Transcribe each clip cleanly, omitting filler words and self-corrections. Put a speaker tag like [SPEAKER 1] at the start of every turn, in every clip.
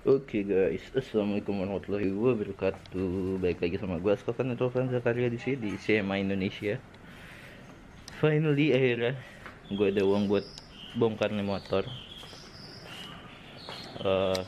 [SPEAKER 1] Oke guys, assalamualaikum warahmatullahi wabarakatuh. Baik lagi sama gue Askovan Netovan Zakaria di sini di CMA Indonesia. Finally akhirnya gue ada uang buat bongkar nih motor. Eh,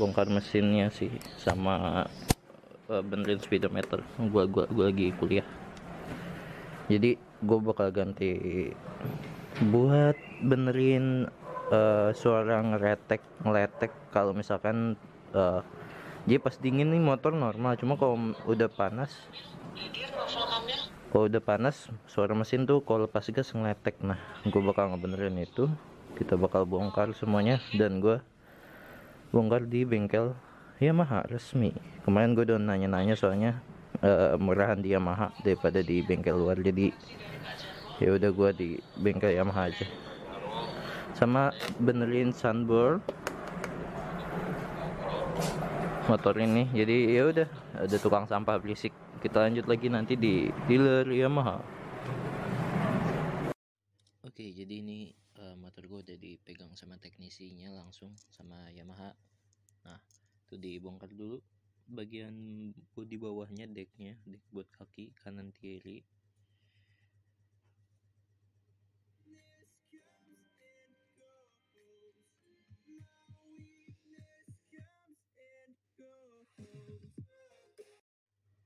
[SPEAKER 1] Bongkar mesinnya sih sama benerin speedometer. Gua lagi kuliah. Jadi gue bakal ganti buat benerin suara ngeletek kalau misalkan jadi pas dingin nih motor normal, cuma kalau udah panas suara mesin tuh kalau lepas gas ngeletek. Nah, gue bakal ngebenerin itu. Kita bakal bongkar semuanya dan gue bongkar di bengkel Yamaha resmi. Kemarin gue udah nanya-nanya soalnya murahan di Yamaha daripada di bengkel luar, jadi ya udah gue di bengkel Yamaha aja. Sama benerin sunboard motor ini. Jadi ya udah, ada tukang sampah berisik. Kita lanjut lagi nanti di dealer Yamaha. Oke, jadi ini motor gue udah dipegang sama teknisinya langsung sama Yamaha. Nah, itu dibongkar dulu bagian bodi bawahnya, dek buat kaki kanan kiri.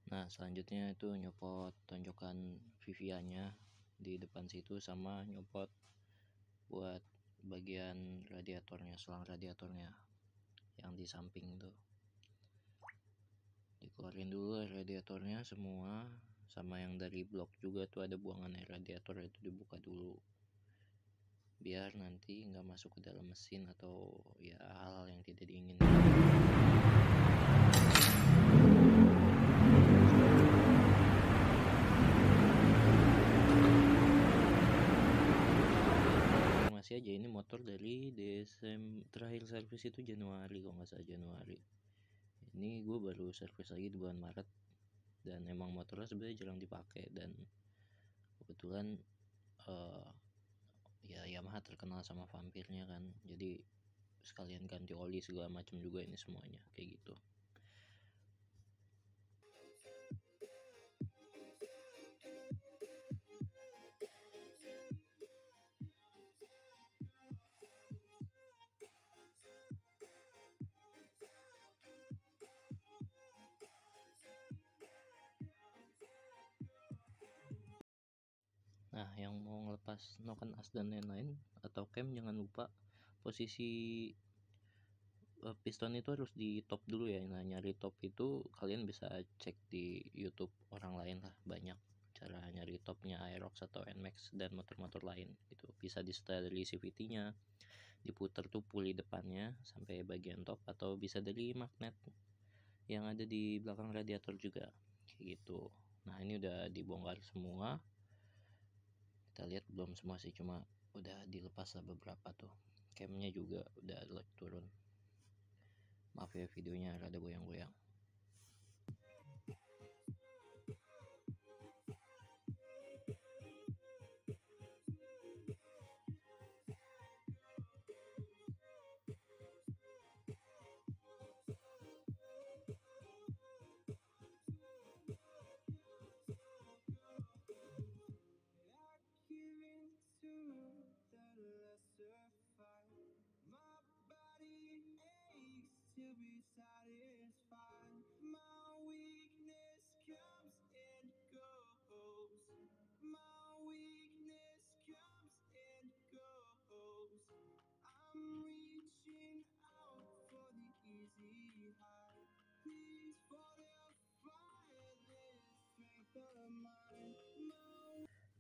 [SPEAKER 1] Nah, selanjutnya itu nyopot tonjokan VVA-nya di depan situ, sama nyopot buat bagian radiatornya, selang radiatornya yang di samping tuh. Dikeluarin dulu radiatornya semua, sama yang dari blok juga tuh ada buangan air radiator, itu dibuka dulu biar nanti nggak masuk ke dalam mesin atau ya hal-hal yang tidak diinginkan. Masih aja, ini motor dari terakhir servis itu Januari, kalau nggak salah Januari. Ini gue baru servis lagi di bulan Maret, dan emang motornya sebenarnya jarang dipakai, dan kebetulan ya Yamaha terkenal sama vampirnya kan, jadi sekalian ganti oli segala macam juga ini semuanya kayak gitu. Nah, yang mau ngelepas noken as dan lain-lain atau cam, jangan lupa posisi piston itu harus di top dulu ya. Nah, nyari top itu kalian bisa cek di YouTube orang lain lah, banyak cara nyari topnya Aerox atau Nmax dan motor-motor lain. Itu bisa di setel dari CVT-nya, diputer tuh puli depannya sampai bagian top, atau bisa dari magnet yang ada di belakang radiator juga kayak gitu. Nah, ini udah dibongkar semua. Kita lihat belum semua sih, cuma udah dilepas lah beberapa tuh. Camnya juga udah turun. Maaf ya, videonya rada goyang-goyang.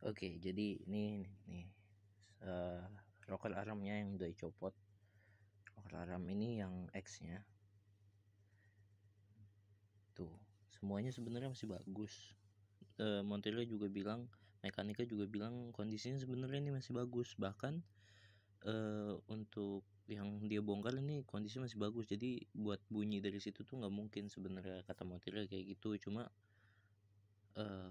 [SPEAKER 1] Oke, jadi ini nih rocker armnya yang udah dicopot. Rocker arm ini yang X nya tuh, semuanya sebenarnya masih bagus. Montirnya juga bilang, mekaniknya juga bilang kondisinya sebenarnya ini masih bagus. Bahkan untuk yang dia bongkar ini kondisinya masih bagus, jadi buat bunyi dari situ tuh nggak mungkin sebenarnya, kata montirnya kayak gitu. Cuma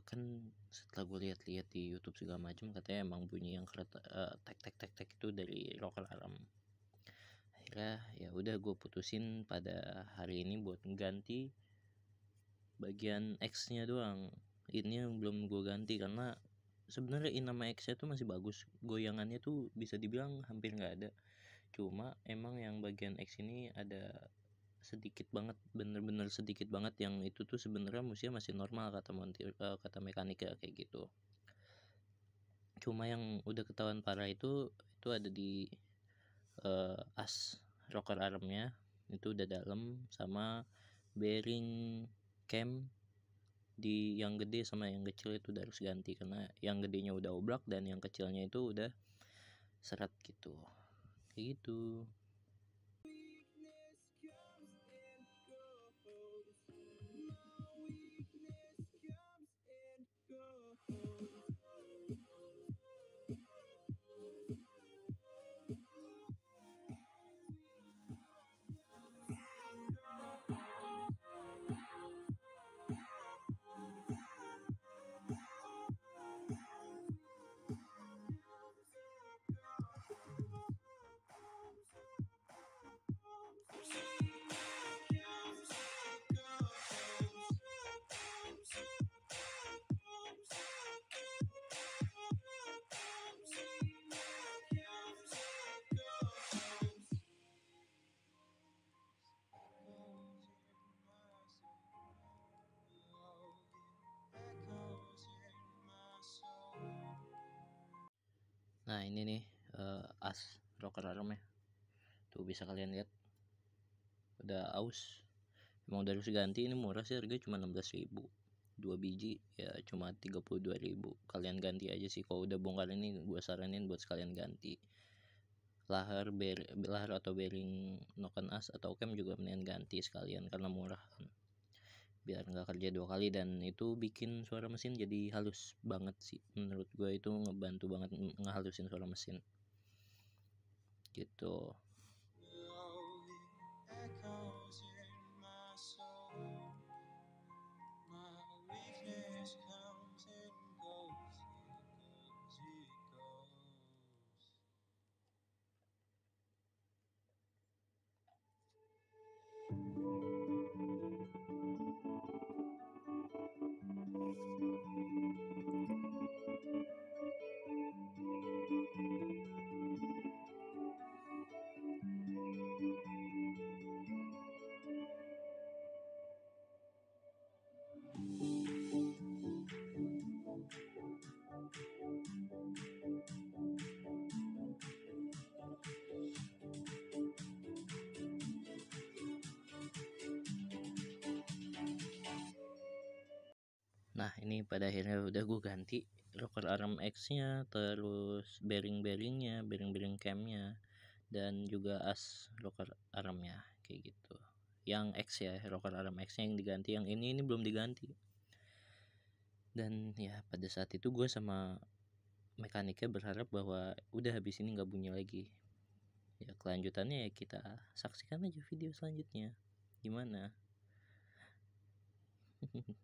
[SPEAKER 1] kan setelah gue lihat-lihat di YouTube segala macam, katanya emang bunyi yang kereta tek tek tek tek itu dari rocker arm. Akhirnya akhirnya ya udah gue putusin pada hari ini buat ganti bagian X-nya doang. Ini yang belum gue ganti karena sebenarnya Inama X-nya tuh masih bagus, goyangannya tuh bisa dibilang hampir nggak ada. Cuma emang yang bagian X ini ada sedikit banget, bener-bener sedikit banget, yang itu tuh sebenarnya musiknya masih normal kata mekanik ya kayak gitu. Cuma yang udah ketahuan parah itu ada di as rocker armnya itu udah dalam, sama bearing cam di yang gede sama yang kecil itu udah harus ganti karena yang gedenya udah oblak dan yang kecilnya itu udah seret gitu, kayak gitu. Nah ini nih as rocker armnya tuh, bisa kalian lihat udah aus, emang udah harus ganti. Ini murah sih, harganya cuma 16.000, 2 biji ya cuma 32.000. Kalian ganti aja sih, kalau udah bongkar ini gue saranin buat sekalian ganti lahar atau bearing noken as atau cam juga mendingan ganti sekalian karena murah kan, biar nggak kerja 2 kali. Dan itu bikin suara mesin jadi halus banget sih, menurut gue itu ngebantu banget ngehalusin suara mesin gitu. Nah ini pada akhirnya udah gue ganti rocker arm X nya, terus bearing-bearingnya, bearing camnya, dan juga as rocker armnya kayak gitu. Yang X ya, rocker arm X nya yang diganti, yang ini belum diganti. Dan ya pada saat itu gue sama mekaniknya berharap bahwa udah habis ini nggak bunyi lagi. Ya kelanjutannya ya kita saksikan aja video selanjutnya gimana.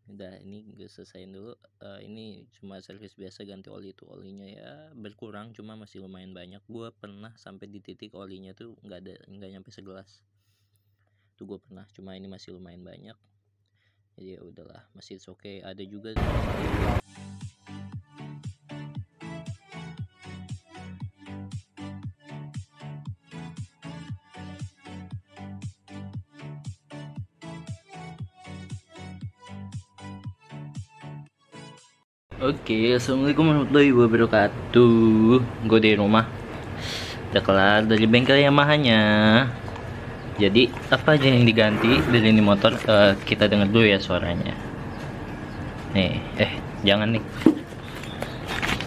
[SPEAKER 1] Udah, ini gue selesaiin dulu. Ini cuma servis biasa, ganti oli, tuh olinya ya berkurang cuma masih lumayan banyak. Gue pernah sampai di titik olinya tuh nggak nyampe segelas tuh, gue pernah, cuma ini masih lumayan banyak, jadi ya udahlah, masih oke. Ada juga Oke, assalamualaikum warahmatullahi wabarakatuh. Gue di rumah, udah kelar dari bengkel Yamaha-nya. Jadi apa aja yang diganti dari ini motor, kita denger dulu ya suaranya. Nih, jangan nih.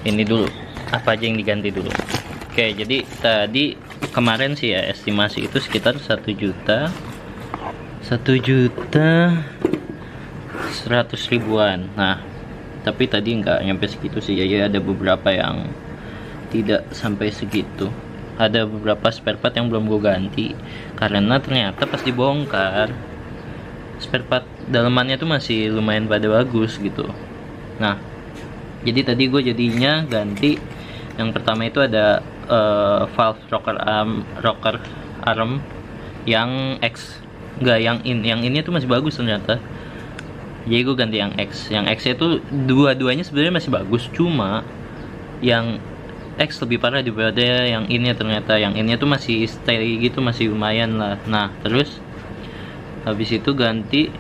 [SPEAKER 1] Ini dulu, apa aja yang diganti dulu. Oke, jadi tadi kemarin sih ya estimasi itu sekitar 1.100.000-an. Nah, tapi tadi nggak nyampe segitu sih ya, ada beberapa yang tidak sampai segitu. Ada beberapa spare part yang belum gue ganti karena ternyata pas dibongkar spare part dalemannya tuh masih lumayan pada bagus gitu. Nah jadi tadi gue jadinya ganti yang pertama itu ada valve rocker ARM yang X, enggak yang ini tuh masih bagus ternyata. Jadi gue ganti yang X. Yang X itu dua-duanya sebenarnya masih bagus, cuma yang X lebih parah daripada yang ini ternyata. Yang ini tuh masih stay gitu, masih lumayan lah. Nah terus habis itu ganti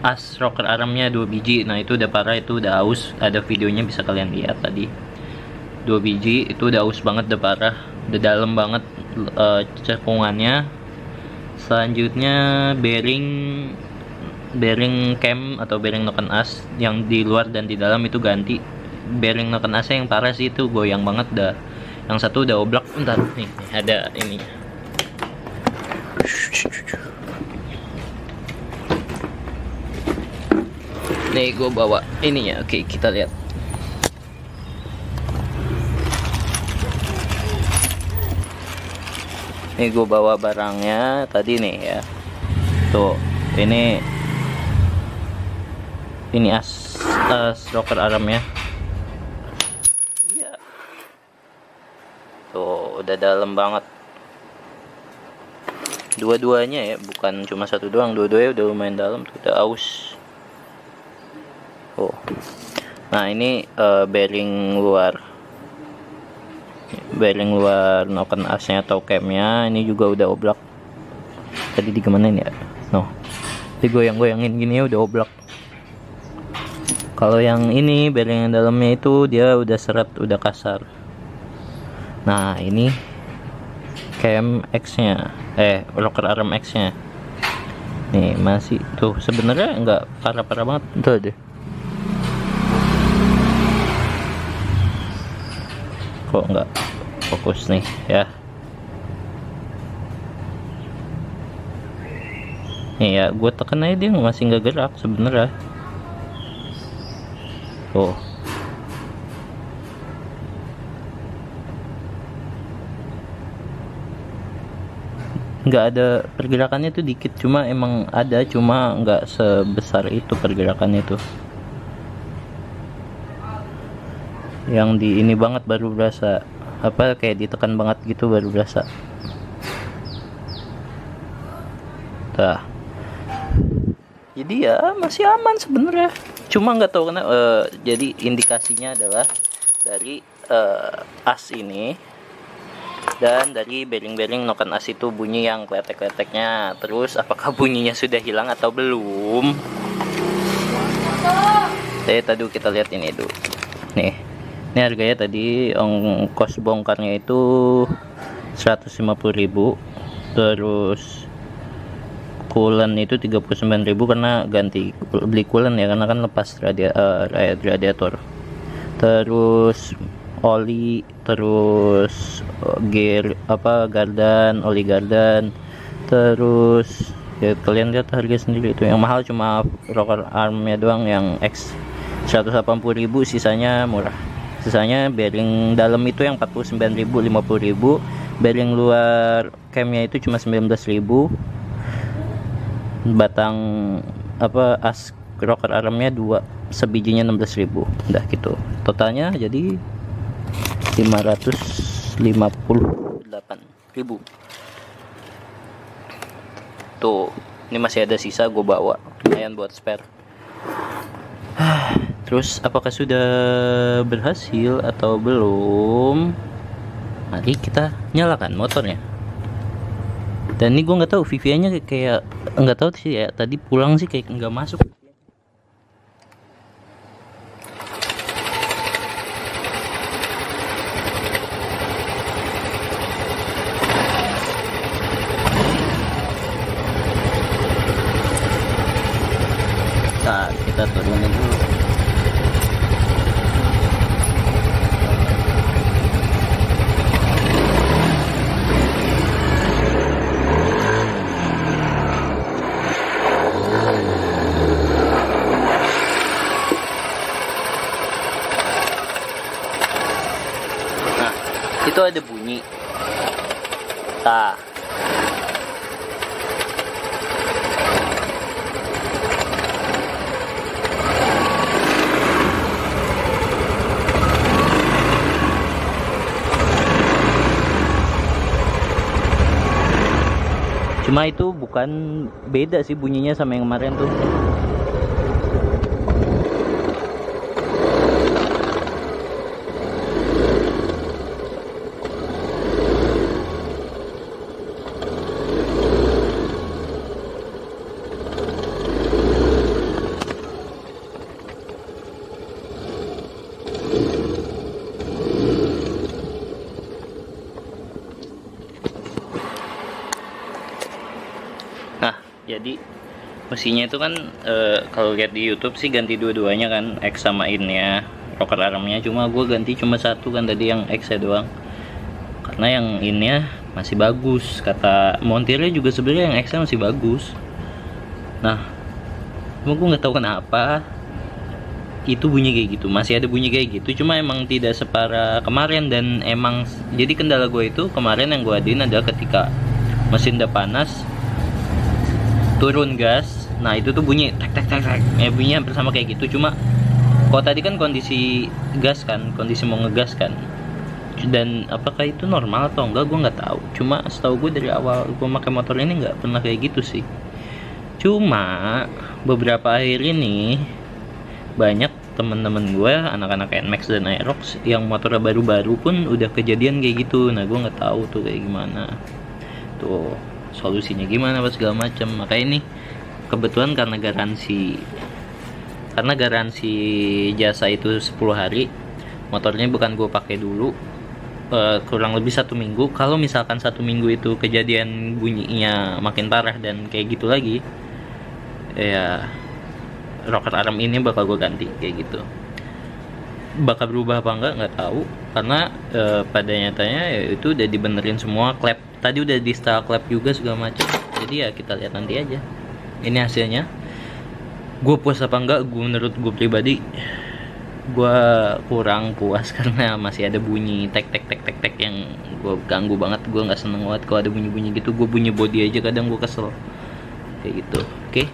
[SPEAKER 1] as rocker ARM-nya 2 biji. Nah itu udah parah, itu udah aus. Ada videonya bisa kalian lihat tadi. 2 biji itu udah aus banget, udah parah, udah dalam banget cekungannya. Selanjutnya bearing cam atau bearing noken as yang di luar dan di dalam itu ganti. Bearing noken asnya yang parah sih, itu goyang banget dah. Yang satu udah oblak. Bentar nih ada ini. Nih gue bawa ini ya. Oke, kita lihat. Nih gue bawa barangnya tadi nih ya. Tuh, ini as rocker ARM ya. Iya. Tuh, udah dalam banget. Dua-duanya ya, bukan cuma satu doang. Dua-duanya udah lumayan dalam tuh, udah aus. Oh. Nah, ini bearing luar noken asnya atau camnya ini juga udah oblak. Tadi digimanain ya? No, digoyang-goyangin gini ya udah oblak. Kalau yang ini bearing yang dalamnya itu dia udah seret, udah kasar. Nah ini cam X nya, rocker ARM X nya nih masih tuh, sebenarnya nggak parah-parah banget tuh deh. Kok nggak fokus nih ya. Nih ya, gue tekan aja dia masih nggak gerak sebenarnya. Tuh. Nggak ada pergerakannya tuh, dikit, cuma emang ada, cuma nggak sebesar itu pergerakannya tuh. Yang di ini banget baru berasa, apa kayak ditekan banget gitu baru berasa. Nah, jadi ya masih aman sebenarnya, cuma nggak tahu kenapa. Jadi indikasinya adalah dari as ini dan dari bearing noken as itu bunyi yang kletek-kleteknya. Terus apakah bunyinya sudah hilang atau belum? Tadi kita lihat ini dulu. Nih, ini harganya tadi ongkos bongkarnya itu 150.000. Terus coolant itu 39.000 karena ganti beli coolant ya, karena kan lepas radiator. Terus oli, terus gear oli gardan, terus ya kalian lihat harga sendiri. Itu yang mahal cuma rocker armnya doang yang X 180.000, sisanya murah. Sisanya bearing dalam itu yang 49.000, 50.000. Bearing luar camnya itu cuma 19.000. Batang as rocker armnya 2, sebijinya 16.000. Udah gitu, totalnya jadi 558.000. Tuh, ini masih ada sisa, gue bawa lumayan buat spare. Terus apakah sudah berhasil atau belum? Mari kita nyalakan motornya. Dan ini gue nggak tahu VVA-nya kayak nggak tahu sih ya, tadi pulang sih kayak nggak masuk. Nah, kita turunin dulu. Nah, itu ada bunyi. Cuma itu bukan, beda sih bunyinya sama yang kemarin tuh. Nah, jadi mesinnya itu kan kalau lihat di YouTube sih ganti dua-duanya kan, X sama in-nya, rocker armnya. Cuma gue ganti cuma satu kan tadi, yang X-nya doang. Karena yang in-nya masih bagus, kata montirnya juga sebenarnya yang X-nya masih bagus. Nah, cuma gue nggak tahu kenapa itu bunyi kayak gitu, masih ada bunyi kayak gitu. Cuma emang tidak separah kemarin, dan emang jadi kendala gue itu kemarin yang gue adain adalah ketika mesin udah panas, turun gas, nah itu tuh bunyi tek tek tek tek, bunyinya hampir sama kayak gitu. Cuma kalau tadi kan kondisi gas kan, kondisi mau ngegas kan, dan apakah itu normal atau enggak gue nggak tahu. Cuma setahu gue dari awal gue pakai motor ini nggak pernah kayak gitu sih. Cuma beberapa akhir ini banyak temen-temen gue, anak-anak NMAX dan Aerox yang motornya baru-baru pun udah kejadian kayak gitu. Nah gue nggak tahu tuh kayak gimana tuh, solusinya gimana pas segala macam. Makanya ini kebetulan karena garansi jasa itu 10 hari, motornya bukan gue pakai dulu kurang lebih 1 minggu. Kalau misalkan 1 minggu itu kejadian bunyinya makin parah dan kayak gitu lagi, ya rocker arm ini bakal gue ganti kayak gitu. Bakal berubah apa enggak nggak tahu, karena pada nyatanya ya itu udah dibenerin semua, klep tadi udah di style klep juga segala macam. Jadi ya kita lihat nanti aja ini hasilnya. Gue puas apa enggak, menurut gue pribadi gue kurang puas karena masih ada bunyi tek tek tek tek tek yang gue ganggu banget. Gue nggak seneng banget kalau ada bunyi gitu. Gue bunyi body aja kadang gue kesel kayak gitu. Oke,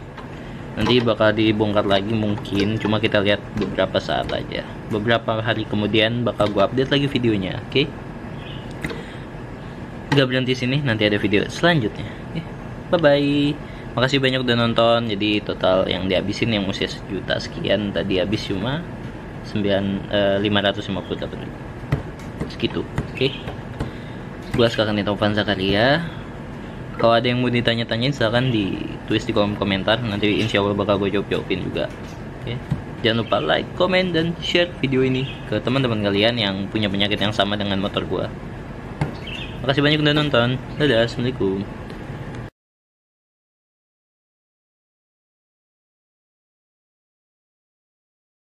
[SPEAKER 1] nanti bakal dibongkar lagi mungkin, cuma kita lihat beberapa saat aja. Beberapa hari kemudian bakal gue update lagi videonya. Oke, gak berhenti sini, nanti ada video selanjutnya. Bye bye, makasih banyak udah nonton. Jadi total yang dihabisin yang usia 1 juta sekian, tadi habis cuma 558.000 segitu. Oke, gue sekarang di Taufan Zakaria. Kalau ada yang mau ditanya-tanyain silahkan ditulis di kolom komentar, nanti insya Allah bakal gue jawab-jawabin juga. Oke, jangan lupa like, comment, dan share video ini ke teman-teman kalian yang punya penyakit yang sama dengan motor gue. Makasih banyak udah nonton. Dadah, assalamualaikum.